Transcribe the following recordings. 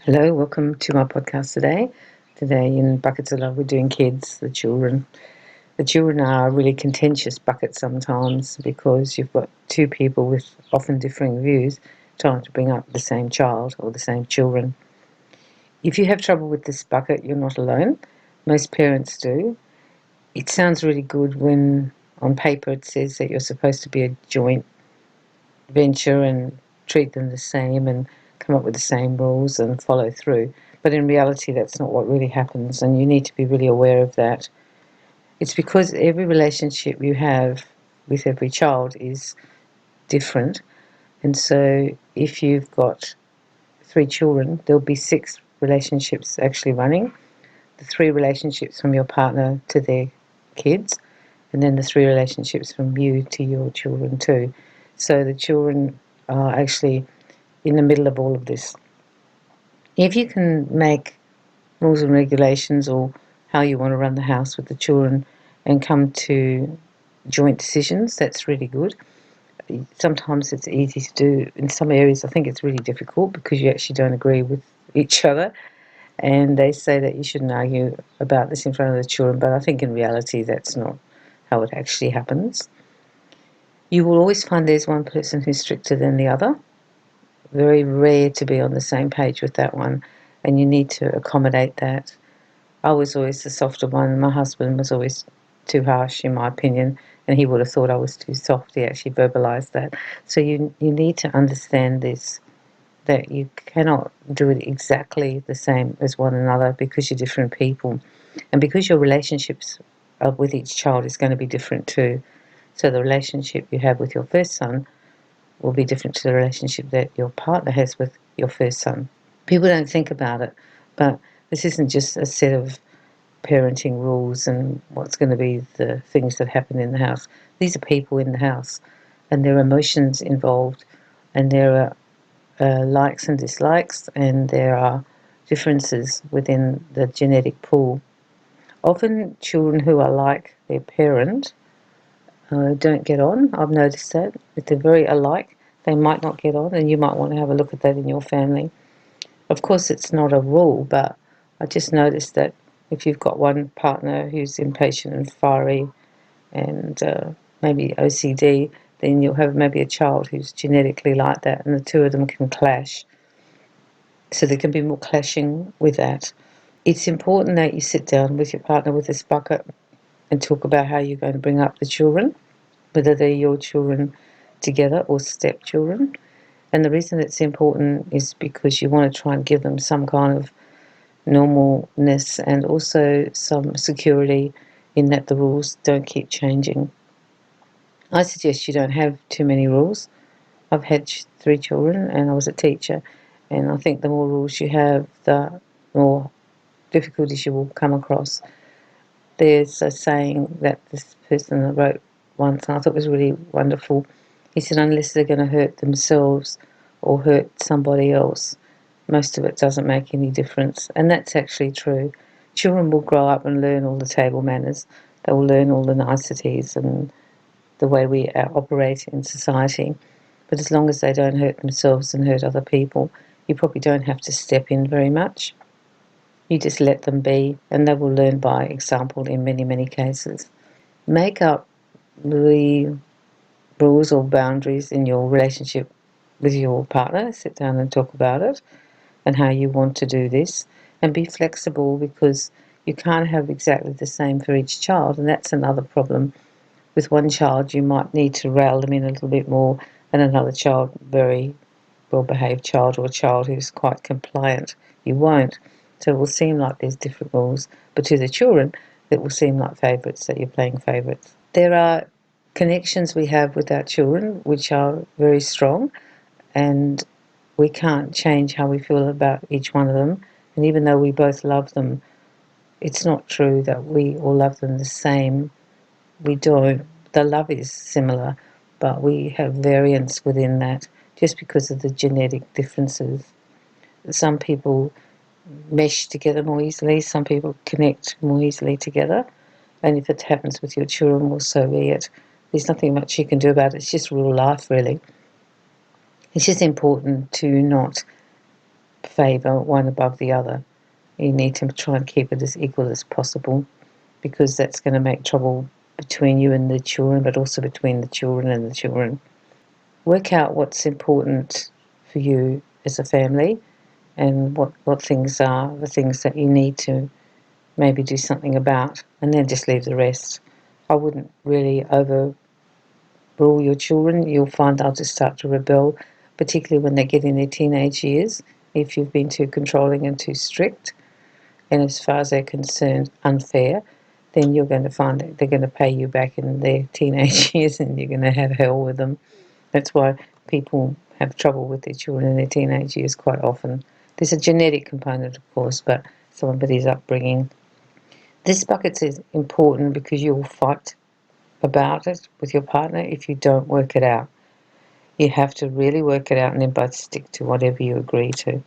Hello, welcome to my podcast today. Today in Buckets of Love, we're doing kids, the children. The children are a really contentious bucket sometimes because you've got two people with often differing views trying to bring up the same child or the same children. If you have trouble with this bucket, you're not alone. Most parents do. It sounds really good when on paper it says that you're supposed to be a joint venture and treat them the same and come up with the same rules and follow through. But in reality, that's not what really happens, and you need to be really aware of that. It's because every relationship you have with every child is different. And so if you've got 3 children, there'll be 6 relationships actually running. The 3 relationships from your partner to their kids, and then the 3 relationships from you to your children too. So the children are actually in the middle of all of this. If you can make rules and regulations or how you want to run the house with the children and come to joint decisions, that's really good. Sometimes it's easy to do. In some areas, I think it's really difficult because you actually don't agree with each other. And they say that you shouldn't argue about this in front of the children, but I think in reality, that's not how it actually happens. You will always find there's one person who's stricter than the other. Very rare to be on the same page with that one, and you need to accommodate that. I was always the softer one. My husband was always too harsh, in my opinion, and he would have thought I was too soft. He actually verbalised that. So you need to understand this, that you cannot do it exactly the same as one another because you're different people, and because your relationships with each child is going to be different too. So the relationship you have with your first son will be different to the relationship that your partner has with your first son. People don't think about it, but this isn't just a set of parenting rules and what's going to be the things that happen in the house. These are people in the house, and there are emotions involved, and there are likes and dislikes, and there are differences within the genetic pool. Often children who are like their parent don't get on. I've noticed that. If they're very alike, they might not get on, and you might want to have a look at that in your family. Of course, it's not a rule, but I just noticed that if you've got one partner who's impatient and fiery and maybe OCD, then you'll have maybe a child who's genetically like that, and the two of them can clash. So there can be more clashing with that. It's important that you sit down with your partner with this bucket and talk about how you're going to bring up the children, whether they're your children together or stepchildren. And the reason it's important is because you want to try and give them some kind of normalness and also some security in that the rules don't keep changing. I suggest you don't have too many rules. I've had 3 children and I was a teacher, and I think the more rules you have, the more difficulties you will come across. There's a saying that this person wrote once, and I thought was really wonderful. He said, unless they're going to hurt themselves or hurt somebody else, most of it doesn't make any difference. And that's actually true. Children will grow up and learn all the table manners. They will learn all the niceties and the way we operate in society. But as long as they don't hurt themselves and hurt other people, you probably don't have to step in very much. You just let them be, and they will learn by example in many, many cases. Make up the rules or boundaries in your relationship with your partner. Sit down and talk about it and how you want to do this, and be flexible because you can't have exactly the same for each child, and that's another problem. With one child, you might need to rail them in a little bit more, and another child, very well-behaved child or a child who's quite compliant, you won't. So it will seem like there's different rules, but to the children, it will seem like favourites, that you're playing favourites. There are connections we have with our children which are very strong, and we can't change how we feel about each one of them. And even though we both love them, it's not true that we all love them the same. We don't. The love is similar, but we have variance within that just because of the genetic differences. Some people mesh together more easily, some people connect more easily together, and if it happens with your children, well, so be it. There's nothing much you can do about it. It's just real life, really. It's just important to not favour one above the other. You need to try and keep it as equal as possible, because that's going to make trouble between you and the children, but also between the children and the children. Work out what's important for you as a family, and what things are the things that you need to maybe do something about, and then just leave the rest. I wouldn't really overrule your children. You'll find they'll just start to rebel, particularly when they get in their teenage years, if you've been too controlling and too strict, and as far as they're concerned, unfair. Then you're going to find that they're going to pay you back in their teenage years, and you're going to have hell with them. That's why people have trouble with their children in their teenage years quite often. There's a genetic component, of course, but somebody's upbringing. This bucket is important because you will fight about it with your partner if you don't work it out. You have to really work it out and then both stick to whatever you agree to,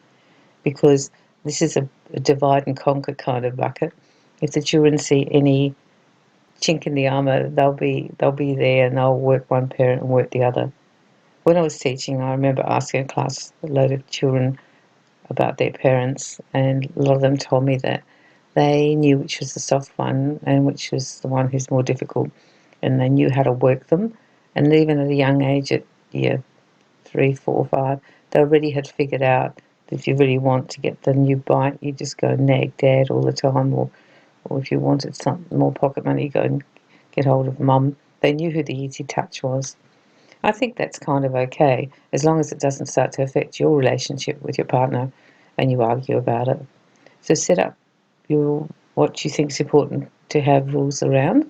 because this is a divide and conquer kind of bucket. If the children see any chink in the armour, they'll be there, and they'll work one parent and work the other. When I was teaching, I remember asking a class, a load of children, about their parents, and a lot of them told me that they knew which was the soft one and which was the one who's more difficult, and they knew how to work them. And even at a young age, at year 3, 4, 5, they already had figured out that if you really want to get the new bike, you just go and nag dad all the time, or if you wanted some more pocket money, you go and get hold of mum. They knew who the easy touch was. I think that's kind of okay, as long as it doesn't start to affect your relationship with your partner and you argue about it. So set up what you think is important to have rules around.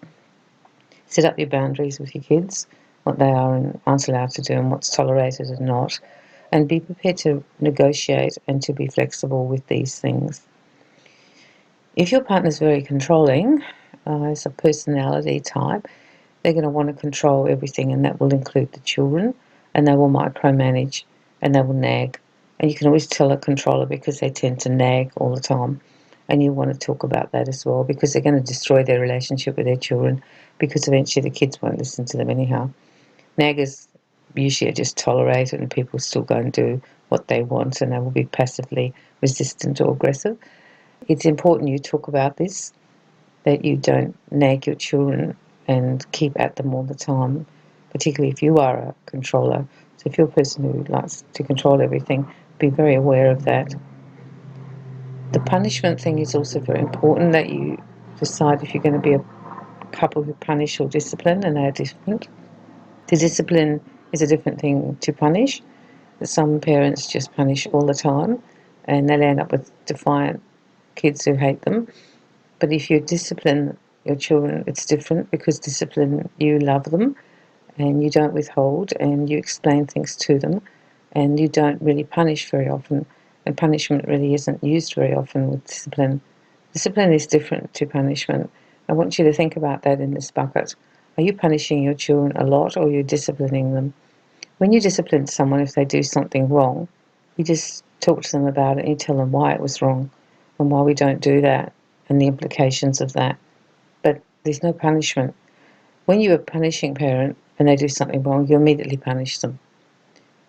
Set up your boundaries with your kids, what they are and aren't allowed to do and what's tolerated and not. And be prepared to negotiate and to be flexible with these things. If your partner's very controlling, as a personality type, they're going to want to control everything, and that will include the children, and they will micromanage, and they will nag. And you can always tell a controller because they tend to nag all the time. And you want to talk about that as well, because they're going to destroy their relationship with their children, because eventually the kids won't listen to them anyhow. Naggers usually are just tolerated, and people still go and do what they want, and they will be passively resistant or aggressive. It's important you talk about this, that you don't nag your children and keep at them all the time, particularly if you are a controller. So if you're a person who likes to control everything, be very aware of that. The punishment thing is also very important, that you decide if you're going to be a couple who punish or discipline, and they are different. To discipline is a different thing to punish. Some parents just punish all the time, and they'll end up with defiant kids who hate them. But if you discipline your children, it's different, because discipline, you love them and you don't withhold, and you explain things to them, and you don't really punish very often. And punishment really isn't used very often with discipline. Discipline is different to punishment. I want you to think about that in this bucket. Are you punishing your children a lot, or are you disciplining them? When you discipline someone, if they do something wrong, you just talk to them about it and you tell them why it was wrong and why we don't do that and the implications of that. But there's no punishment. When you're a punishing parent and they do something wrong, you immediately punish them.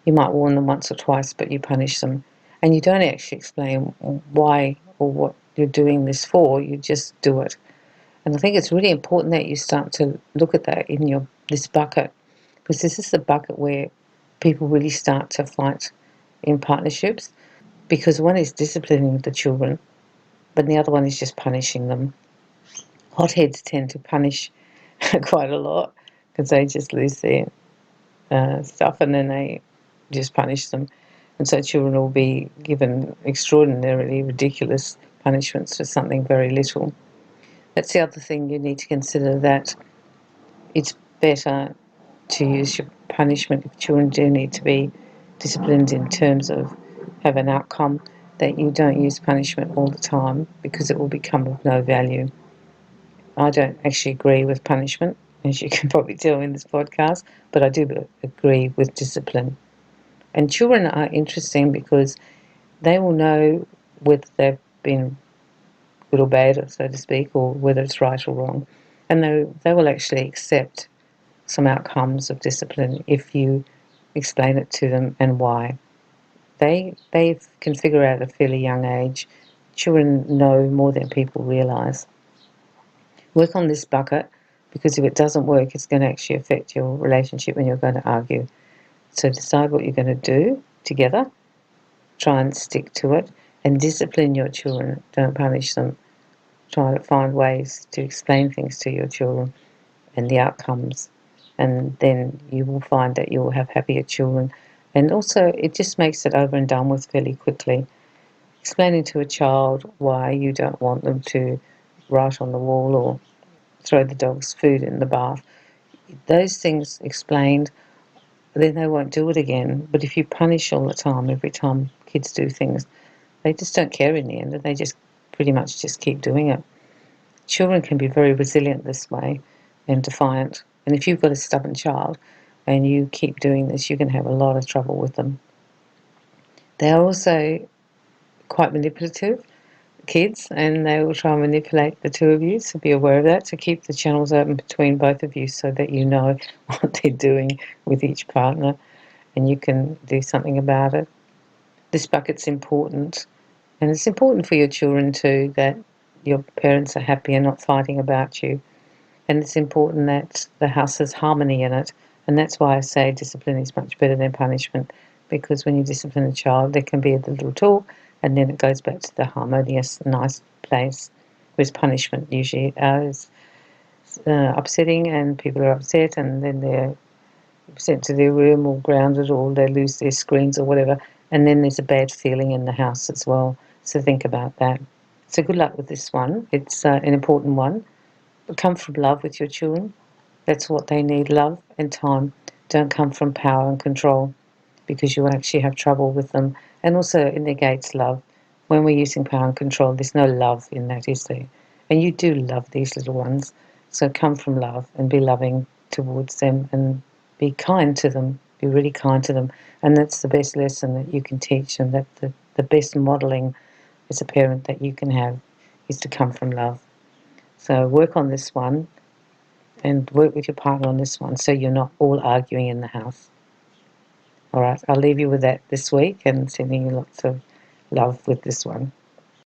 You might warn them once or twice, but you punish them. And you don't actually explain why or what you're doing this for, you just do it. And I think it's really important that you start to look at that in this bucket, because this is the bucket where people really start to fight in partnerships, because one is disciplining the children, but the other one is just punishing them. Hotheads tend to punish quite a lot because they just lose their stuff, and then they just punish them. And so children will be given extraordinarily ridiculous punishments for something very little. That's the other thing you need to consider, that it's better to use your punishment if children do need to be disciplined in terms of have an outcome, that you don't use punishment all the time, because it will become of no value. I don't actually agree with punishment, as you can probably tell in this podcast, but I do agree with discipline. And children are interesting because they will know whether they've been good or bad, so to speak, or whether it's right or wrong. And they will actually accept some outcomes of discipline if you explain it to them and why. They can figure out at a fairly young age. Children know more than people realise. Work on this bucket, because if it doesn't work, it's going to actually affect your relationship when you're going to argue. So decide what you're going to do together. Try and stick to it, and discipline your children. Don't punish them. Try to find ways to explain things to your children and the outcomes, and then you will find that you will have happier children. And also, it just makes it over and done with fairly quickly. Explaining to a child why you don't want them to write on the wall or throw the dog's food in the bath, those things explained, then they won't do it again. But if you punish all the time, every time kids do things, they just don't care in the end, and they just pretty much just keep doing it. Children can be very resilient this way and defiant. And if you've got a stubborn child and you keep doing this, you can have a lot of trouble with them. They are also quite manipulative, kids, and they will try and manipulate the two of you, so be aware of that. So keep the channels open between both of you so that you know what they're doing with each partner and you can do something about it. This bucket's important, and it's important for your children too, that your parents are happy and not fighting about you. And it's important that the house has harmony in it. And that's why I say discipline is much better than punishment, because when you discipline a child, there can be a little talk, and then it goes back to the harmonious, nice place. Whereas punishment usually is upsetting, and people are upset, and then they're sent to their room or grounded, or they lose their screens or whatever. And then there's a bad feeling in the house as well. So think about that. So good luck with this one. It's an important one. Come from love with your children. That's what they need, love and time. Don't come from power and control, because you'll actually have trouble with them. And also it negates love. When we're using power and control, there's no love in that, is there? And you do love these little ones. So come from love and be loving towards them and be kind to them. Be really kind to them. And that's the best lesson that you can teach, and that the best modelling as a parent that you can have is to come from love. So work on this one, and work with your partner on this one, so you're not all arguing in the house. All right, I'll leave you with that this week, and sending you lots of love with this one.